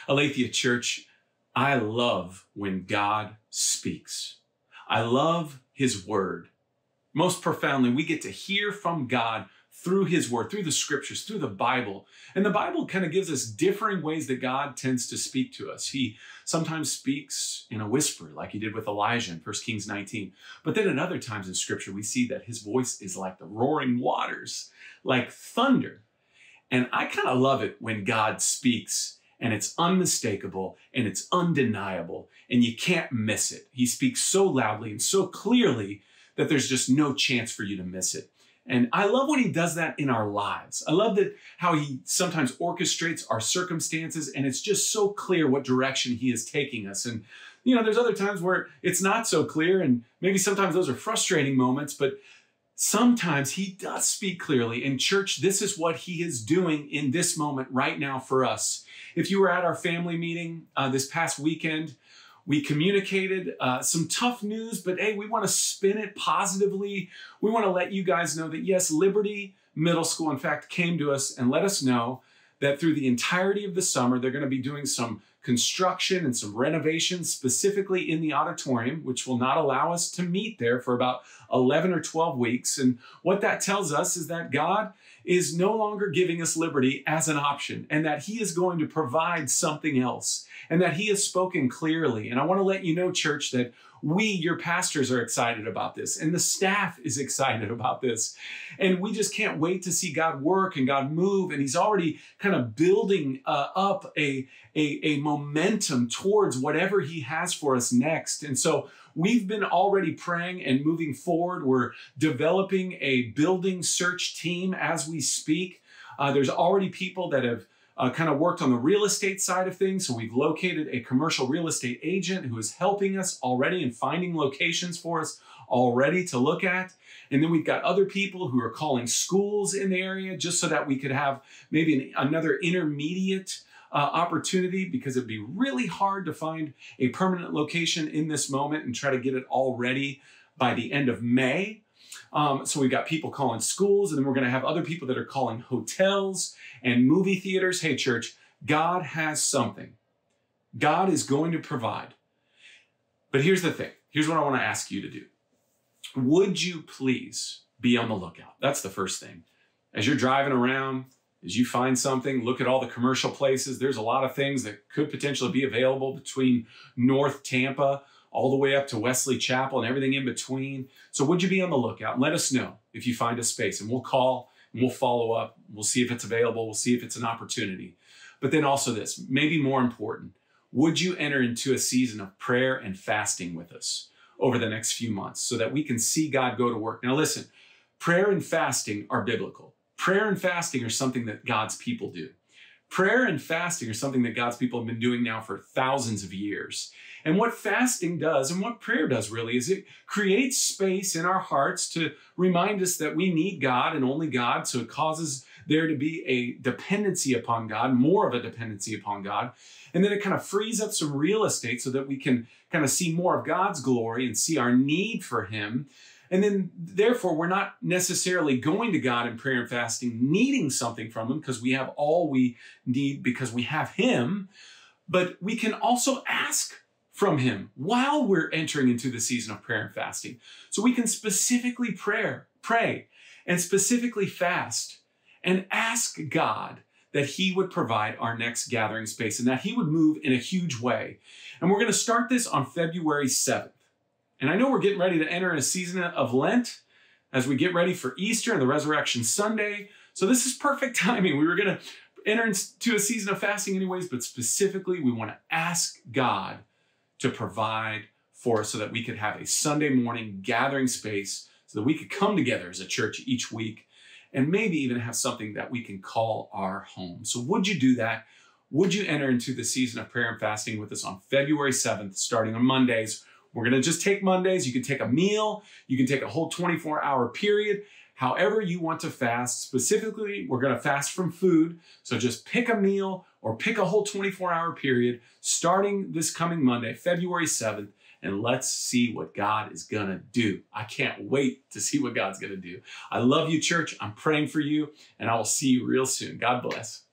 Aletheia Church, I love when God speaks. I love His Word. Most profoundly, we get to hear from God through His Word, through the Scriptures, through the Bible. And the Bible kind of gives us differing ways that God tends to speak to us. He sometimes speaks in a whisper, like He did with Elijah in 1 Kings 19. But then at other times in Scripture, we see that His voice is like the roaring waters, like thunder. And I kind of love it when God speaks and it's unmistakable and it's undeniable and you can't miss it. He speaks so loudly and so clearly that there's just no chance for you to miss it. And I love when He does that in our lives. I love that how He sometimes orchestrates our circumstances and it's just so clear what direction He is taking us. And you know, there's other times where it's not so clear and maybe sometimes those are frustrating moments, but sometimes He does speak clearly. In church, this is what He is doing in this moment right now for us. If you were at our family meeting this past weekend, we communicated some tough news, but hey, we want to spin it positively. We want to let you guys know that yes, Liberty Middle School, in fact, came to us and let us know that through the entirety of the summer, they're going to be doing some construction and some renovations specifically in the auditorium, which will not allow us to meet there for about 11 or 12 weeks. And what that tells us is that God is no longer giving us Liberty as an option and that He is going to provide something else and that He has spoken clearly. And I want to let you know, church, that we, your pastors, are excited about this and the staff is excited about this. And we just can't wait to see God work and God move. And He's already kind of building up a momentum towards whatever He has for us next. And so we've been already praying and moving forward. We're developing a building search team as we speak. There's already people that have kind of worked on the real estate side of things. So we've located a commercial real estate agent who is helping us already in finding locations for us already to look at. And then we've got other people who are calling schools in the area just so that we could have maybe another intermediate opportunity, because it'd be really hard to find a permanent location in this moment and try to get it all ready by the end of May. So we've got people calling schools, and then we're going to have other people that are calling hotels and movie theaters. Hey, church, God has something. God is going to provide. But here's the thing. Here's what I want to ask you to do. Would you please be on the lookout? That's the first thing. As you're driving around, as you find something, look at all the commercial places. There's a lot of things that could potentially be available between North Tampa all the way up to Wesley Chapel and everything in between. So would you be on the lookout? And let us know if you find a space, and we'll call and we'll follow up. We'll see if it's available. We'll see if it's an opportunity. But then also this, maybe more important, would you enter into a season of prayer and fasting with us over the next few months so that we can see God go to work? Now listen, prayer and fasting are biblical. Prayer and fasting are something that God's people do. Prayer and fasting are something that God's people have been doing now for thousands of years. And what fasting does, and what prayer does really, is it creates space in our hearts to remind us that we need God and only God. So it causes there to be a dependency upon God, more of a dependency upon God. And then it kind of frees up some real estate so that we can kind of see more of God's glory and see our need for Him. And then, therefore, we're not necessarily going to God in prayer and fasting, needing something from Him because we have all we need because we have Him. But we can also ask from Him while we're entering into the season of prayer and fasting. So we can specifically pray and specifically fast and ask God that He would provide our next gathering space and that He would move in a huge way. And we're going to start this on February 7th. And I know we're getting ready to enter a season of Lent as we get ready for Easter and the Resurrection Sunday. So this is perfect timing. We were going to enter into a season of fasting anyways, but specifically we want to ask God to provide for us so that we could have a Sunday morning gathering space so that we could come together as a church each week and maybe even have something that we can call our home. So would you do that? Would you enter into the season of prayer and fasting with us on February 7th, starting on Mondays? We're going to just take Mondays. You can take a meal. You can take a whole 24-hour period. However you want to fast. Specifically, we're going to fast from food. So just pick a meal or pick a whole 24-hour period starting this coming Monday, February 7th, and let's see what God is going to do. I can't wait to see what God's going to do. I love you, church. I'm praying for you, and I will see you real soon. God bless.